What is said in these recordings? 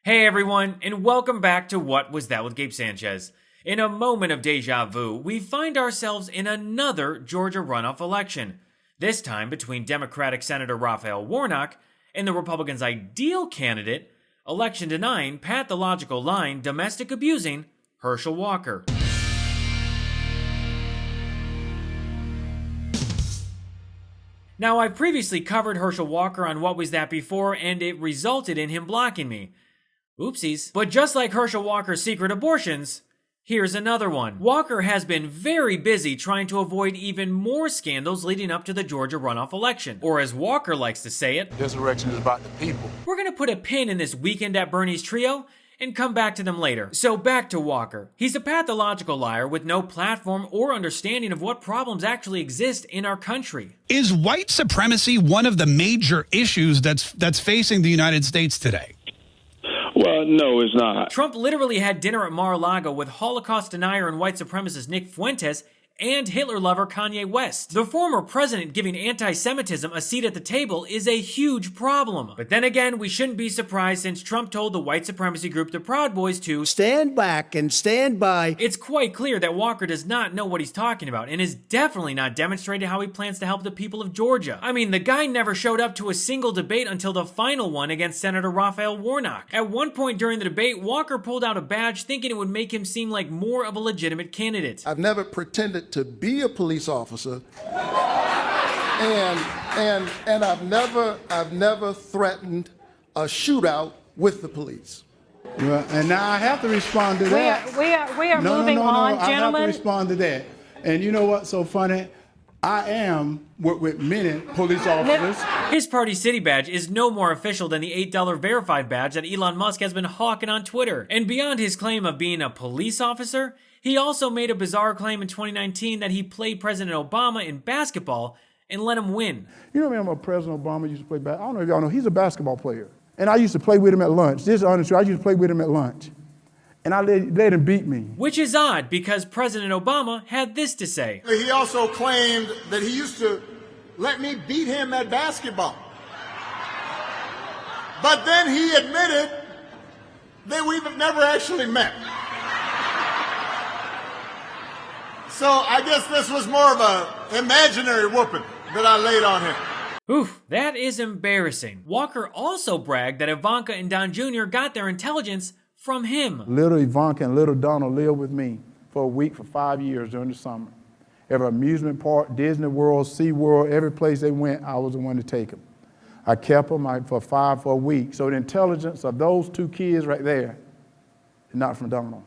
Hey everyone, and welcome back to What Was That with Gabe Sanchez. In a moment of deja vu, we find ourselves in another Georgia runoff election. This time between Democratic Senator Raphael Warnock and the Republicans' ideal candidate, election-denying, pathological lying, domestic abusing Herschel Walker. Now, I've previously covered Herschel Walker on What Was That before, and it resulted in him blocking me. Oopsies. But just like Herschel Walker's secret abortions, here's another one. Walker has been very busy trying to avoid even more scandals leading up to the Georgia runoff election. Or as Walker likes to say it, this election is about the people. We're gonna put a pin in this Weekend at Bernie's trio and come back to them later. So back to Walker. He's a pathological liar with no platform or understanding of what problems actually exist in our country. Is white supremacy one of the major issues that's facing the United States today? Well, no, it's not. Trump literally had dinner at Mar-a-Lago with Holocaust denier and white supremacist Nick Fuentes and Hitler lover Kanye West. The former president giving anti-Semitism a seat at the table is a huge problem. But then again, we shouldn't be surprised since Trump told the white supremacy group the Proud Boys to stand back and stand by. It's quite clear that Walker does not know what he's talking about and is definitely not demonstrated how he plans to help the people of Georgia. I mean, the guy never showed up to a single debate until the final one against Senator Raphael Warnock. At one point during the debate, Walker pulled out a badge thinking it would make him seem like more of a legitimate candidate. I've never pretended to be a police officer, and I've never threatened a shootout with the police. Well, and now I have to respond to that. We are moving on, gentlemen. I have to respond to that. And you know what's so funny? I am with many police officers. His party city badge is no more official than the $8 verified badge that Elon Musk has been hawking on Twitter. And beyond his claim of being a police officer, he also made a bizarre claim in 2019 that he played President Obama in basketball and let him win. You know, man, President Obama used to play basketball. I don't know if y'all know, he's a basketball player. And I used to play with him at lunch. This is honest, I used to play with him at lunch. And I let him beat me. Which is odd, because President Obama had this to say. He also claimed that he used to let me beat him at basketball. But then he admitted that we've never actually met. So I guess this was more of an imaginary whooping that I laid on him. Oof, that is embarrassing. Walker also bragged that Ivanka and Don Jr. got their intelligence from him. Little Ivanka and little Donald lived with me for a week for 5 years during the summer. Every amusement park, Disney World, SeaWorld, every place they went, I was the one to take them. I kept them for a week. So the intelligence of those two kids right there is not from Donald.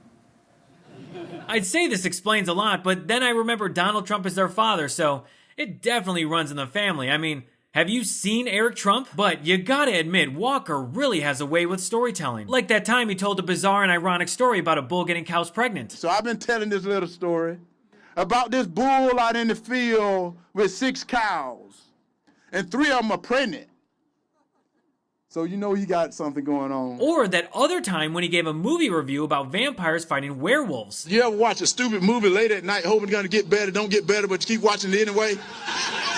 I'd say this explains a lot, but then I remember Donald Trump is their father, so it definitely runs in the family. I mean, have you seen Eric Trump? But you gotta admit, Walker really has a way with storytelling. Like that time he told a bizarre and ironic story about a bull getting cows pregnant. So I've been telling this little story about this bull out in the field with 6 cows, and 3 of them are pregnant. So you know he got something going on. Or that other time when he gave a movie review about vampires fighting werewolves. You ever watch a stupid movie late at night hoping it's going to get better, don't get better, but you keep watching it anyway?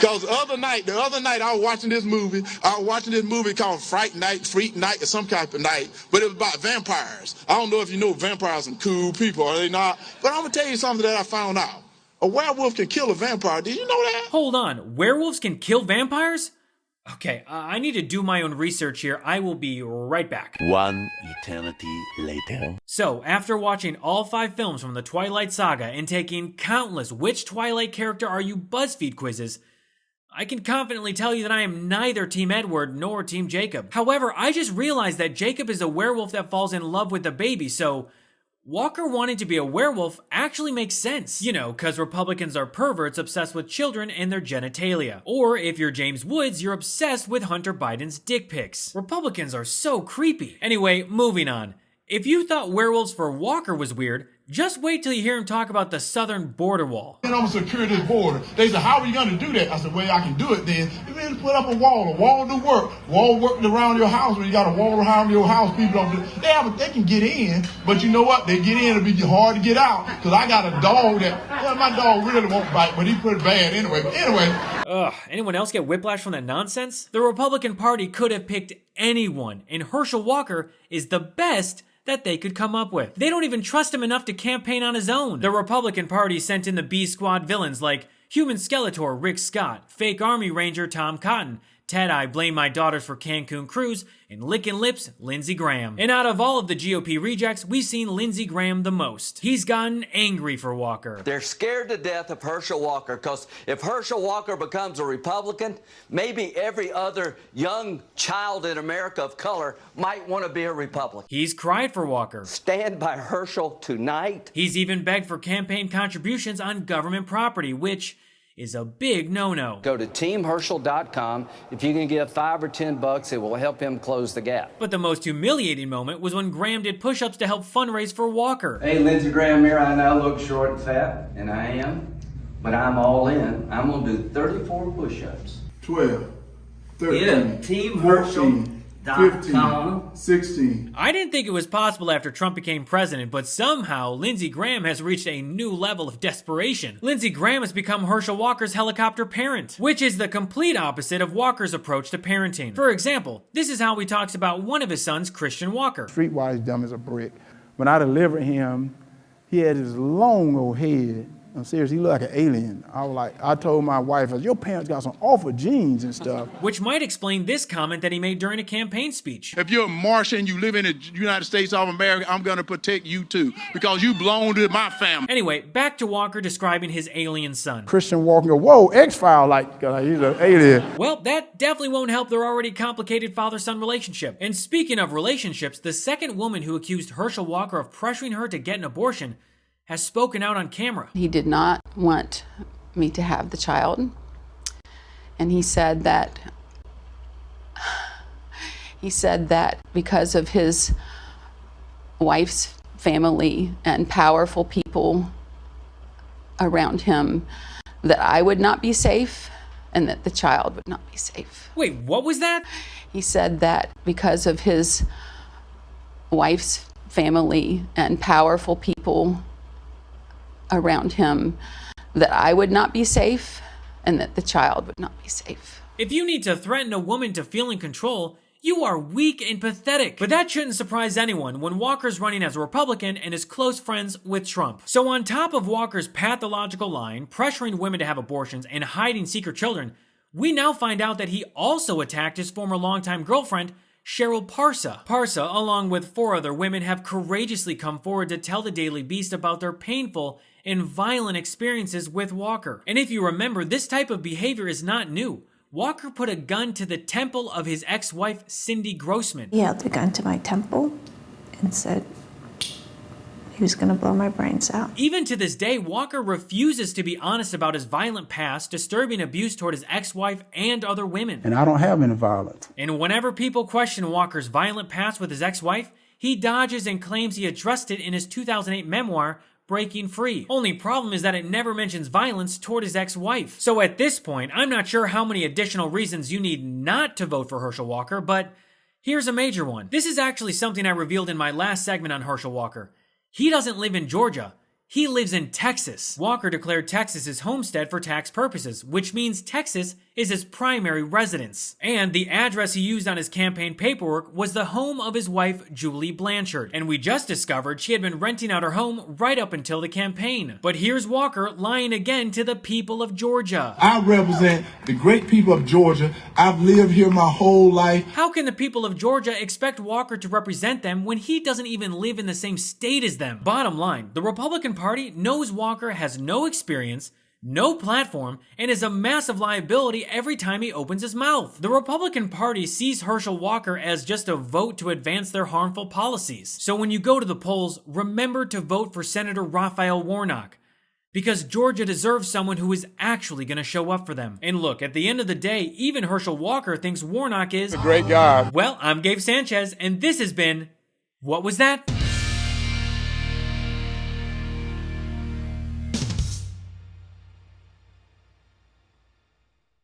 Because the other night I was watching this movie. I was watching this movie called Freak Night, or some type of night, but it was about vampires. I don't know if you know vampires are some cool people, are they not? But I'm going to tell you something that I found out. A werewolf can kill a vampire. Did you know that? Hold on, werewolves can kill vampires? Okay, I need to do my own research here. I will be right back. One eternity later. So, after watching all 5 films from the Twilight Saga and taking countless Which Twilight Character Are You BuzzFeed quizzes, I can confidently tell you that I am neither Team Edward nor Team Jacob. However, I just realized that Jacob is a werewolf that falls in love with the baby, so Walker wanting to be a werewolf actually makes sense. You know, cause Republicans are perverts obsessed with children and their genitalia. Or if you're James Woods, you're obsessed with Hunter Biden's dick pics. Republicans are so creepy. Anyway, moving on. If you thought werewolves for Walker was weird, just wait till you hear him talk about the southern border wall. I'm gonna secure this border. They said, how are you gonna do that? I said, well, I can do it then. You just put up a wall. A wall do work. Wall working around your house. When you got a wall around your house, people don't do it. They can get in, but you know what? They get in, it'll be hard to get out. Cause I got a dog that, well, my dog really won't bite, but he pretty bad anyway. But anyway, Ugh, anyone else get whiplash from that nonsense? The Republican Party could have picked anyone, and Herschel Walker is the best that they could come up with. They don't even trust him enough to campaign on his own. The Republican Party sent in the B Squad villains like Human Skeletor Rick Scott, Fake Army Ranger Tom Cotton, Ted I Blame My Daughters for Cancun Cruise, and Lickin' Lips Lindsey Graham. And out of all of the GOP rejects, we've seen Lindsey Graham the most. He's gotten angry for Walker. They're scared to death of Herschel Walker because if Herschel Walker becomes a Republican, maybe every other young child in America of color might want to be a Republican. He's cried for Walker. Stand by Herschel tonight. He's even begged for campaign contributions on government property, which is a big no-no. Go to teamherschel.com. If you can give $5 or $10, it will help him close the gap. But the most humiliating moment was when Graham did push-ups to help fundraise for Walker. Hey, Lindsey Graham here. I know I look short and fat, and I am, but I'm all in. I'm going to do 34 push-ups. 12, 13, Yeah, teamherschel.com. 15, 16. I didn't think it was possible after Trump became president, but somehow Lindsey Graham has reached a new level of desperation. Lindsey Graham has become Herschel Walker's helicopter parent, which is the complete opposite of Walker's approach to parenting. For example, this is how he talks about one of his sons, Christian Walker. Streetwise dumb as a brick. When I delivered him, he had this long old head. I'm serious, he looked like an alien. I told my wife, your parents got some awful genes and stuff. Which might explain this comment that he made during a campaign speech. If you're a Martian, you live in the United States of America, I'm going to protect you too, because you belong to my family. Anyway, back to Walker describing his alien son. Christian Walker, whoa, X-File, he's an alien. Well, that definitely won't help their already complicated father-son relationship. And speaking of relationships, the second woman who accused Herschel Walker of pressuring her to get an abortion has spoken out on camera. He did not want me to have the child. And he said that because of his wife's family and powerful people around him, that I would not be safe and that the child would not be safe. Wait, what was that? He said that because of his wife's family and powerful people around him, that I would not be safe and that the child would not be safe. If you need to threaten a woman to feel in control, you are weak and pathetic. But that shouldn't surprise anyone when Walker's running as a Republican and is close friends with Trump. So on top of Walker's pathological lying, pressuring women to have abortions, and hiding secret children, we now find out that he also attacked his former longtime girlfriend, Cheryl Parsa. Parsa, along with 4 other women, have courageously come forward to tell the Daily Beast about their painful and violent experiences with Walker. And if you remember, this type of behavior is not new. Walker put a gun to the temple of his ex-wife, Cindy Grossman. He held the gun to my temple and said he was going to blow my brains out. Even to this day, Walker refuses to be honest about his violent past, disturbing abuse toward his ex-wife and other women. And I don't have any violence. And whenever people question Walker's violent past with his ex-wife, he dodges and claims he addressed it in his 2008 memoir, Breaking Free. Only problem is that it never mentions violence toward his ex-wife. So at this point, I'm not sure how many additional reasons you need not to vote for Herschel Walker, but here's a major one. This is actually something I revealed in my last segment on Herschel Walker. He doesn't live in Georgia. He lives in Texas. Walker declared Texas his homestead for tax purposes, which means Texas is his primary residence. And the address he used on his campaign paperwork was the home of his wife, Julie Blanchard. And we just discovered she had been renting out her home right up until the campaign. But here's Walker lying again to the people of Georgia. I represent the great people of Georgia. I've lived here my whole life. How can the people of Georgia expect Walker to represent them when he doesn't even live in the same state as them? Bottom line, the Republican Party knows Walker has no experience, no platform, and is a massive liability every time he opens his mouth. The Republican Party sees Herschel Walker as just a vote to advance their harmful policies. So when you go to the polls, remember to vote for Senator Raphael Warnock, because Georgia deserves someone who is actually going to show up for them. And look, at the end of the day, even Herschel Walker thinks Warnock is a great guy. Well, I'm Gabe Sanchez, and this has been What Was That?